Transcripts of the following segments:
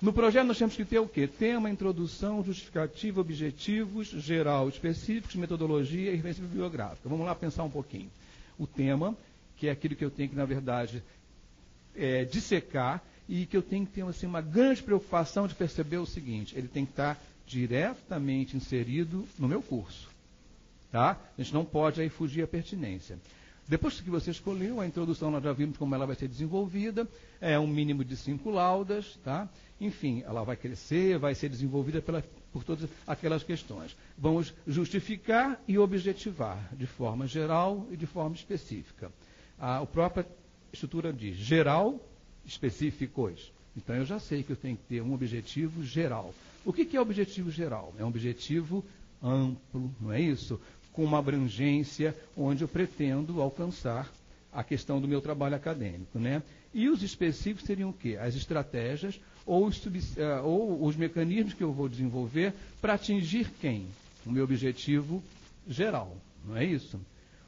No projeto nós temos que ter o quê? Tema, introdução, justificativa, objetivos, geral, específicos, metodologia e referência bibliográfica. Vamos lá pensar um pouquinho. O tema, que é aquilo que eu tenho que, na verdade, dissecar e que eu tenho que ter assim, uma grande preocupação de perceber o seguinte, ele tem que estar diretamente inserido no meu curso. Tá? A gente não pode aí fugir à pertinência. Depois que você escolheu, a introdução nós já vimos como ela vai ser desenvolvida, é um mínimo de 5 laudas, tá? Enfim, ela vai crescer, vai ser desenvolvida por todas aquelas questões. Vamos justificar e objetivar, de forma geral e de forma específica. A própria estrutura diz geral, específicos. Então eu já sei que eu tenho que ter um objetivo geral. O que é objetivo geral? É um objetivo amplo, não é isso? Com uma abrangência onde eu pretendo alcançar a questão do meu trabalho acadêmico, né? E os específicos seriam o quê? As estratégias ou os mecanismos que eu vou desenvolver para atingir quem? O meu objetivo geral, não é isso?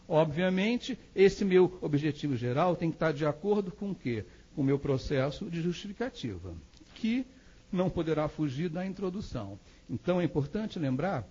Obviamente, esse meu objetivo geral tem que estar de acordo com o quê? Com o meu processo de justificativa, que não poderá fugir da introdução. Então, é importante lembrar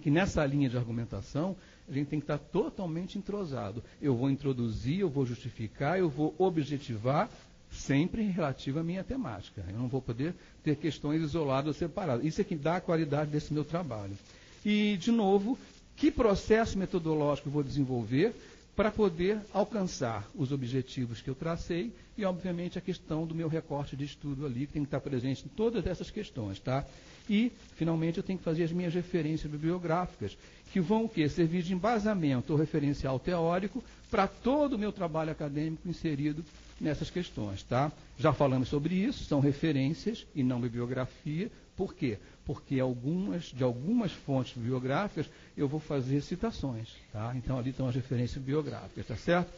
que nessa linha de argumentação, a gente tem que estar totalmente entrosado. Eu vou introduzir, eu vou justificar, eu vou objetivar, sempre relativo à minha temática. Eu não vou poder ter questões isoladas, separadas. Isso é que dá a qualidade desse meu trabalho. E, de novo, que processo metodológico eu vou desenvolver para poder alcançar os objetivos que eu tracei e, obviamente, a questão do meu recorte de estudo ali, que tem que estar presente em todas essas questões, tá? E, finalmente, eu tenho que fazer as minhas referências bibliográficas, que vão o quê? Servir de embasamento ou referencial teórico para todo o meu trabalho acadêmico inserido nessas questões, tá? Já falamos sobre isso, são referências e não bibliografia. Por quê? Porque de algumas fontes bibliográficas eu vou fazer citações, tá? Então ali estão as referências bibliográficas, tá certo?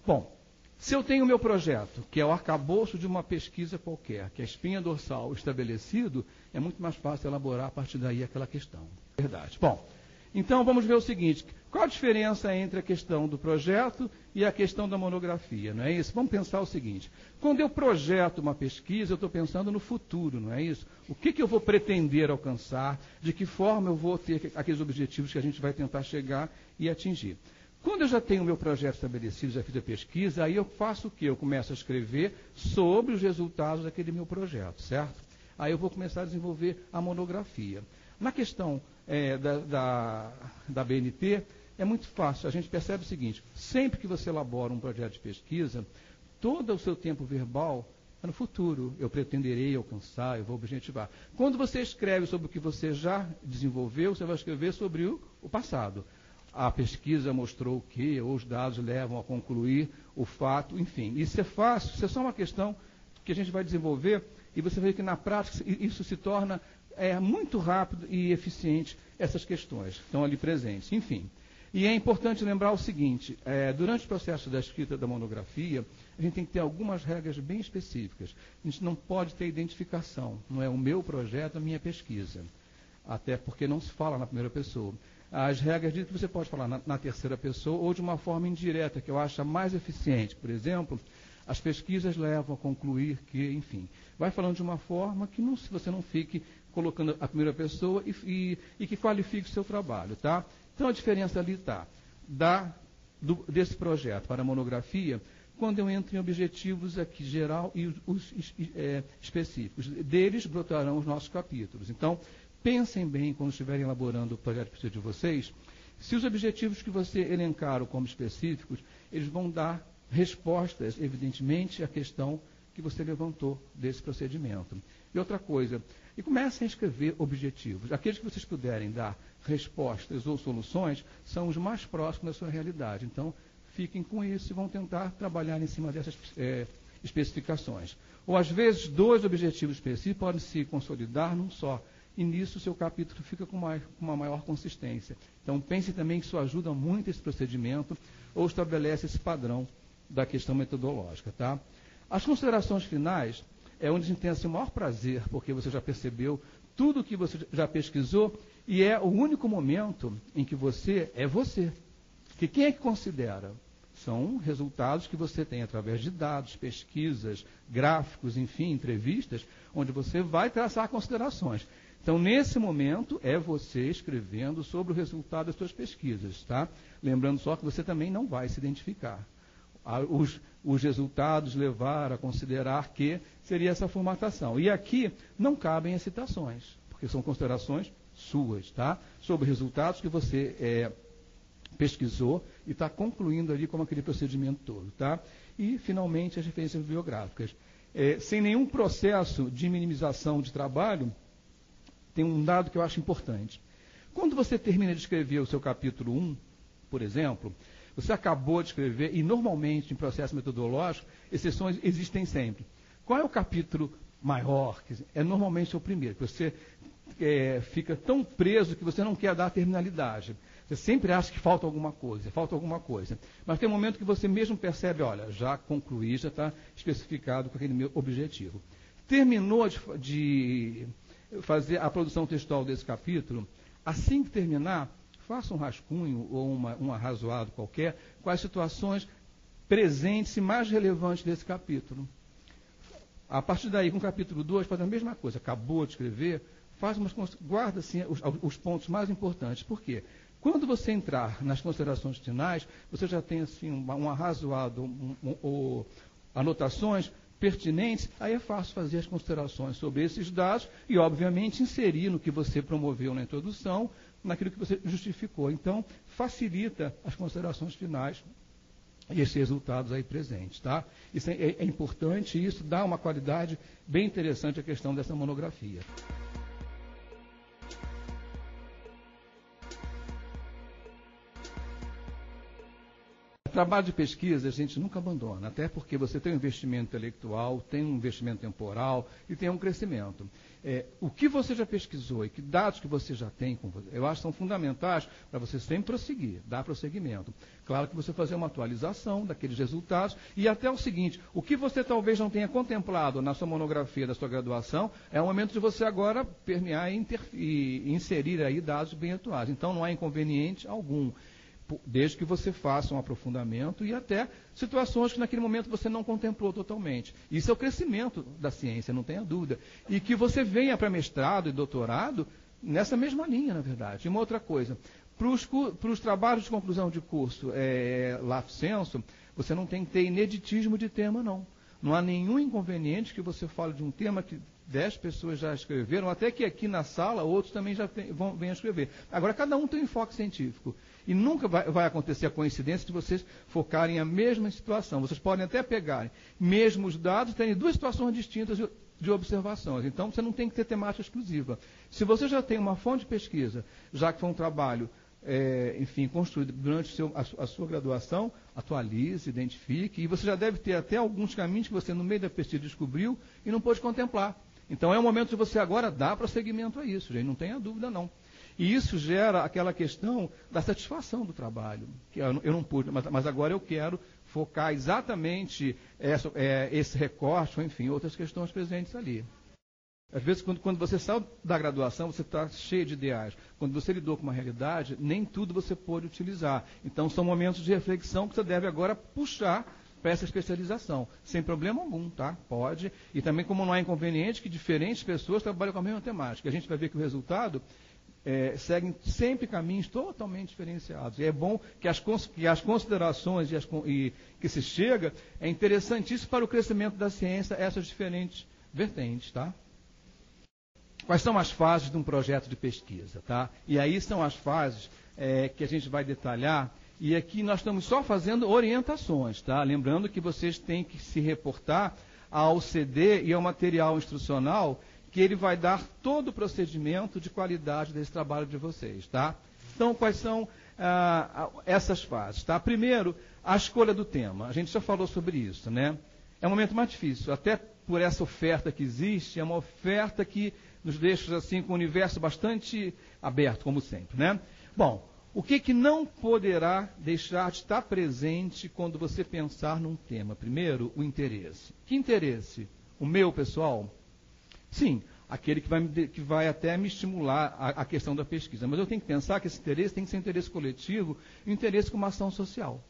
Bom, se eu tenho o meu projeto, que é o arcabouço de uma pesquisa qualquer, que é a espinha dorsal estabelecido, é muito mais fácil elaborar a partir daí aquela questão. Verdade. Bom, então vamos ver o seguinte, qual a diferença entre a questão do projeto e a questão da monografia, não é isso? Vamos pensar o seguinte, quando eu projeto uma pesquisa, eu estou pensando no futuro, não é isso? O que eu vou pretender alcançar, de que forma eu vou ter aqueles objetivos que a gente vai tentar chegar e atingir. Quando eu já tenho o meu projeto estabelecido, já fiz a pesquisa, aí eu faço o quê? Eu começo a escrever sobre os resultados daquele meu projeto, certo? Aí eu vou começar a desenvolver a monografia. Na questão da BNT, é muito fácil. A gente percebe o seguinte, sempre que você elabora um projeto de pesquisa, todo o seu tempo verbal é no futuro. Eu pretenderei alcançar, eu vou objetivar. Quando você escreve sobre o que você já desenvolveu, você vai escrever sobre o passado. A pesquisa mostrou que, ou os dados levam a concluir o fato, enfim. Isso é fácil, isso é só uma questão que a gente vai desenvolver e você vê que na prática isso se torna muito rápido e eficiente, essas questões estão ali presentes. Enfim, e é importante lembrar o seguinte, durante o processo da escrita da monografia, a gente tem que ter algumas regras bem específicas. A gente não pode ter identificação, não é o meu projeto, a minha pesquisa. Até porque não se fala na primeira pessoa. As regras dizem que você pode falar na terceira pessoa ou de uma forma indireta, que eu acho a mais eficiente. Por exemplo, as pesquisas levam a concluir que, enfim, vai falando de uma forma que você não fique colocando a primeira pessoa e que qualifique o seu trabalho, tá? Então a diferença ali está desse projeto para a monografia, quando eu entro em objetivos aqui geral e os específicos. Deles brotarão os nossos capítulos. Então, pensem bem quando estiverem elaborando o projeto de pesquisa de vocês, se os objetivos que você elencaram como específicos, eles vão dar respostas, evidentemente, à questão que você levantou desse procedimento. E outra coisa, e comecem a escrever objetivos. Aqueles que vocês puderem dar respostas ou soluções são os mais próximos da sua realidade. Então, fiquem com isso e vão tentar trabalhar em cima dessas especificações. Ou, às vezes, 2 objetivos específicos podem se consolidar num só. E nisso o seu capítulo fica com uma maior consistência. Então, pense também que isso ajuda muito esse procedimento ou estabelece esse padrão da questão metodológica, tá? As considerações finais é onde a gente tem assim, o maior prazer, porque você já percebeu tudo o que você já pesquisou e é o único momento em que você é você. Que quem é que considera? São resultados que você tem através de dados, pesquisas, gráficos, enfim, entrevistas, onde você vai traçar considerações. Então, nesse momento, é você escrevendo sobre o resultado das suas pesquisas, tá? Lembrando só que você também não vai se identificar. Os resultados levaram a considerar que seria essa formatação. E aqui não cabem as citações, porque são considerações suas, tá? Sobre resultados que você pesquisou e está concluindo ali como aquele procedimento todo, tá? E, finalmente, as referências bibliográficas. Sem nenhum processo de minimização de trabalho, tem um dado que eu acho importante. Quando você termina de escrever o seu capítulo 1, por exemplo, você acabou de escrever, e normalmente em processo metodológico, exceções existem sempre. Qual é o capítulo maior? É normalmente o primeiro, que você fica tão preso que você não quer dar terminalidade. Você sempre acha que falta alguma coisa. Mas tem um momento que você mesmo percebe, olha, já concluí, já está especificado com aquele meu objetivo. Terminou de fazer a produção textual desse capítulo, assim que terminar, faça um rascunho ou um arrazoado qualquer com as situações presentes e mais relevantes desse capítulo. A partir daí, com o capítulo 2, faz a mesma coisa. Acabou de escrever, guarda assim, os pontos mais importantes. Por quê? Quando você entrar nas considerações finais, você já tem assim, um arrazoado, anotações pertinentes, aí é fácil fazer as considerações sobre esses dados e, obviamente, inserir no que você promoveu na introdução, naquilo que você justificou. Então, facilita as considerações finais e esses resultados aí presentes, tá? Isso é importante e isso dá uma qualidade bem interessante à questão dessa monografia. Trabalho de pesquisa a gente nunca abandona, até porque você tem um investimento intelectual, tem um investimento temporal e tem um crescimento. O que você já pesquisou e que dados que você já tem, eu acho que são fundamentais para você sempre prosseguir, dar prosseguimento. Claro que você fazer uma atualização daqueles resultados e até o seguinte, o que você talvez não tenha contemplado na sua monografia da sua graduação, é o momento de você agora permear e inserir aí dados bem atuais. Então não há inconveniente algum, desde que você faça um aprofundamento e até situações que naquele momento você não contemplou totalmente. Isso é o crescimento da ciência, não tenha dúvida. E que você venha para mestrado e doutorado nessa mesma linha, na verdade. E uma outra coisa, para os trabalhos de conclusão de curso, lato sensu, você não tem que ter ineditismo de tema, não. Não há nenhum inconveniente que você fale de um tema que 10 pessoas já escreveram, até que aqui na sala outros também já vêm a escrever. Agora, cada um tem um enfoque científico. E nunca vai acontecer a coincidência de vocês focarem a mesma situação. Vocês podem até pegarem mesmos dados e terem duas situações distintas de observações. Então, você não tem que ter temática exclusiva. Se você já tem uma fonte de pesquisa, já que foi um trabalho, construído durante a sua graduação, atualize, identifique, e você já deve ter até alguns caminhos que você, no meio da pesquisa, descobriu e não pôde contemplar. Então, é o momento de você agora dar prosseguimento a isso, gente, não tenha dúvida, não. E isso gera aquela questão da satisfação do trabalho, que eu não pude, mas agora eu quero focar exatamente esse recorte, ou enfim, outras questões presentes ali. Às vezes, quando você sai da graduação, você está cheio de ideais. Quando você lidou com uma realidade, nem tudo você pôde utilizar. Então, são momentos de reflexão que você deve agora puxar para essa especialização, sem problema algum, tá? Pode. E também, como não há inconveniente, que diferentes pessoas trabalham com a mesma temática. A gente vai ver que o resultado seguem sempre caminhos totalmente diferenciados. E é bom que as considerações e que se chega, é interessantíssimo para o crescimento da ciência, essas diferentes vertentes, tá? Quais são as fases de um projeto de pesquisa, tá? E aí são as fases que a gente vai detalhar, e aqui nós estamos só fazendo orientações, tá? Lembrando que vocês têm que se reportar ao CD e ao material instrucional, que ele vai dar todo o procedimento de qualidade desse trabalho de vocês, tá? Então, quais são essas fases, tá? Primeiro, a escolha do tema. A gente já falou sobre isso, né? É um momento mais difícil, até por essa oferta que existe, é uma oferta que nos deixa assim com o universo bastante aberto, como sempre, né? Bom, o que não poderá deixar de estar presente quando você pensar num tema? Primeiro, o interesse. Que interesse? O meu, pessoal? Sim, aquele que vai até me estimular a questão da pesquisa. Mas eu tenho que pensar que esse interesse tem que ser um interesse coletivo e um interesse com uma ação social.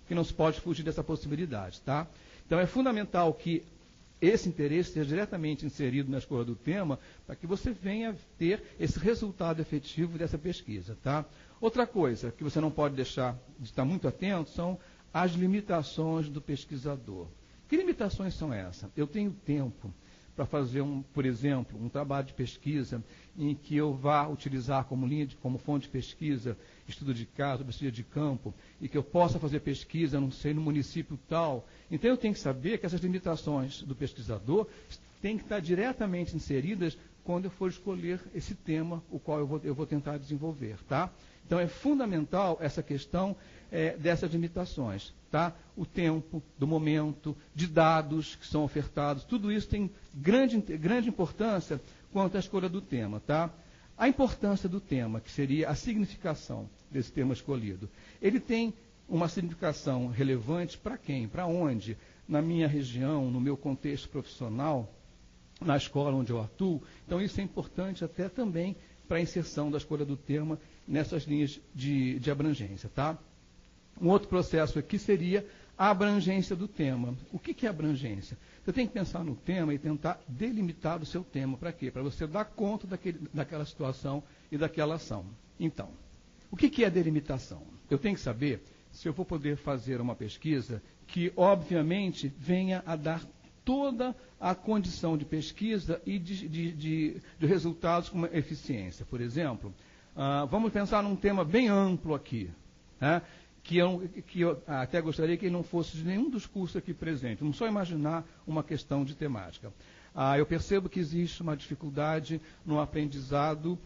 que não se pode fugir dessa possibilidade, tá? Então, é fundamental que esse interesse seja diretamente inserido na escolha do tema, para que você venha ter esse resultado efetivo dessa pesquisa, tá? Outra coisa que você não pode deixar de estar muito atento são as limitações do pesquisador. Que limitações são essas? Eu tenho tempo para fazer, por exemplo, um trabalho de pesquisa em que eu vá utilizar como fonte de pesquisa estudo de caso, pesquisa de campo, e que eu possa fazer pesquisa, não sei, no município tal. Então, eu tenho que saber que essas limitações do pesquisador têm que estar diretamente inseridas quando eu for escolher esse tema, o qual eu vou tentar desenvolver, tá? Então, é fundamental essa questão dessas limitações, tá? O tempo, do momento, de dados que são ofertados, tudo isso tem grande importância quanto à escolha do tema, tá? A importância do tema, que seria a significação desse tema escolhido. Ele tem uma significação relevante para quem? Para onde? Na minha região, no meu contexto profissional, na escola onde eu atuo. Então, isso é importante até também para a inserção da escolha do tema nessas linhas de abrangência, tá? Um outro processo aqui seria a abrangência do tema. O que é abrangência? Você tem que pensar no tema e tentar delimitar o seu tema. Para quê? Para você dar conta daquela situação e daquela ação. Então, o que é delimitação? Eu tenho que saber se eu vou poder fazer uma pesquisa que, obviamente, venha a dar toda a condição de pesquisa e de resultados com eficiência. Por exemplo, vamos pensar num tema bem amplo aqui, né? Que eu até gostaria que ele não fosse de nenhum dos cursos aqui presentes. Vamos só imaginar uma questão de temática. Eu percebo que existe uma dificuldade no aprendizado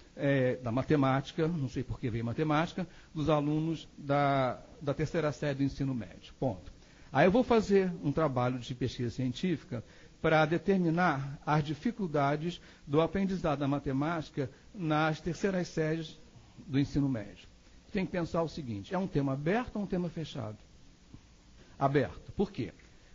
da matemática, não sei por que veio matemática, dos alunos da terceira série do ensino médio. Ponto. Aí eu vou fazer um trabalho de pesquisa científica para determinar as dificuldades do aprendizado da matemática nas terceiras séries do ensino médio. Tem que pensar o seguinte, é um tema aberto ou um tema fechado? Aberto. Por quê?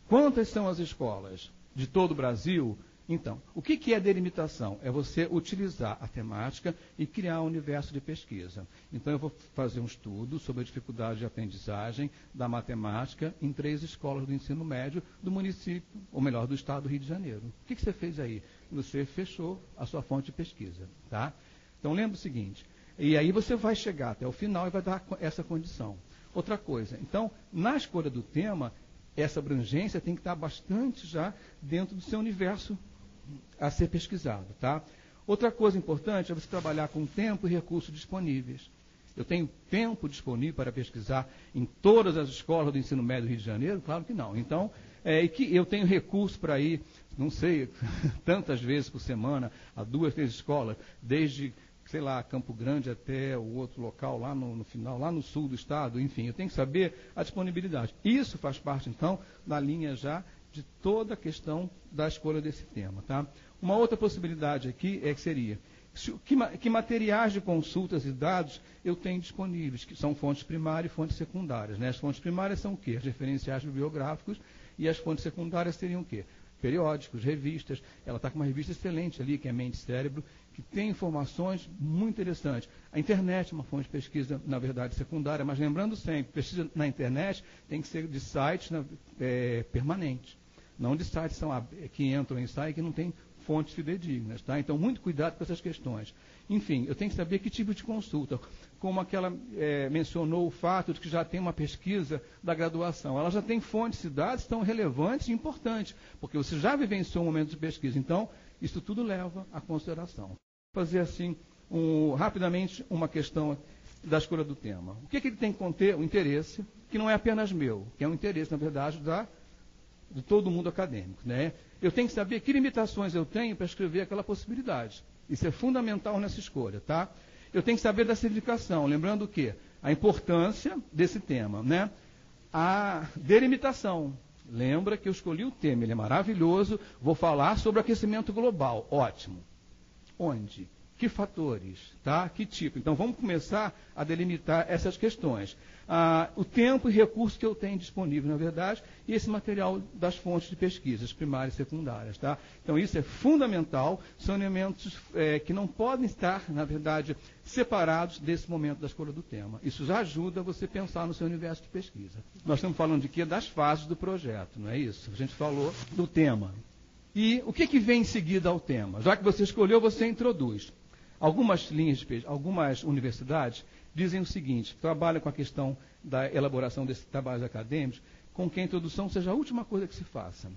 Quantas são as escolas de todo o Brasil? Então, o que é delimitação? É você utilizar a temática e criar um universo de pesquisa. Então, eu vou fazer um estudo sobre a dificuldade de aprendizagem da matemática em 3 escolas do ensino médio do município, ou melhor, do estado do Rio de Janeiro. O que você fez aí? Você fechou a sua fonte de pesquisa, tá? Então, lembra o seguinte, e aí você vai chegar até o final e vai dar essa condição. Outra coisa, então, na escolha do tema, essa abrangência tem que estar bastante já dentro do seu universo a ser pesquisado, tá? Outra coisa importante é você trabalhar com tempo e recursos disponíveis. Eu tenho tempo disponível para pesquisar em todas as escolas do ensino médio do Rio de Janeiro? Claro que não. Então, e que eu tenho recurso para ir, não sei, tantas vezes por semana, a 2, 3 escolas, desde, sei lá, Campo Grande até o outro local, lá no final, lá no sul do estado, enfim, eu tenho que saber a disponibilidade. Isso faz parte, então, da linha já de toda a questão da escolha desse tema, tá? Uma outra possibilidade aqui seria, que materiais de consultas e dados eu tenho disponíveis, que são fontes primárias e fontes secundárias, né? As fontes primárias são o quê? Os referenciais bibliográficos, e as fontes secundárias seriam o quê? Periódicos, revistas. Ela está com uma revista excelente ali, que é Mente e Cérebro, que tem informações muito interessantes. A internet é uma fonte de pesquisa, na verdade, secundária, mas lembrando sempre, pesquisa na internet tem que ser de sites permanentes, não de sites que entram e saem que não tem fontes fidedignas, tá? Então, muito cuidado com essas questões. Enfim, eu tenho que saber que tipo de consulta. Como aquela mencionou o fato de que já tem uma pesquisa da graduação. Ela já tem fontes e dados tão relevantes e importantes, porque você já vivenciou um momento de pesquisa. Então, isso tudo leva à consideração. Vou fazer assim, rapidamente, uma questão da escolha do tema. O que ele tem que conter? O interesse, que não é apenas meu, que é um interesse, na verdade, de todo mundo acadêmico, né? Eu tenho que saber que limitações eu tenho para escrever aquela possibilidade. Isso é fundamental nessa escolha, tá? Eu tenho que saber da significação, lembrando o quê? A importância desse tema, né? A delimitação. Lembra que eu escolhi o tema, ele é maravilhoso, vou falar sobre aquecimento global. Ótimo. Onde? Que fatores? Tá? Que tipo? Então, vamos começar a delimitar essas questões. O tempo e recursos que eu tenho disponível, na verdade, e esse material das fontes de pesquisas primárias e secundárias. Tá? Então, isso é fundamental, são elementos que não podem estar, na verdade, separados desse momento da escolha do tema. Isso já ajuda você a pensar no seu universo de pesquisa. Nós estamos falando de quê? Das fases do projeto, não é isso? A gente falou do tema. E o que vem em seguida ao tema? Já que você escolheu, você introduz. Algumas linhas de pesquisa, algumas universidades dizem o seguinte, trabalham com a questão da elaboração desses trabalhos acadêmicos, com que a introdução seja a última coisa que se faça.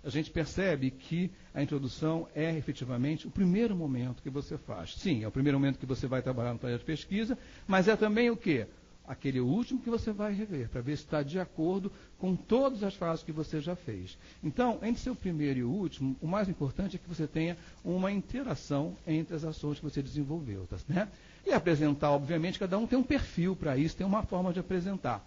A gente percebe que a introdução é efetivamente o primeiro momento que você faz. Sim, é o primeiro momento que você vai trabalhar no projeto de pesquisa, mas é também o quê? Aquele último que você vai rever, para ver se está de acordo com todas as fases que você já fez. Então, entre seu primeiro e o último, o mais importante é que você tenha uma interação entre as ações que você desenvolveu. Tá, né? E apresentar, obviamente, cada um tem um perfil para isso, tem uma forma de apresentar.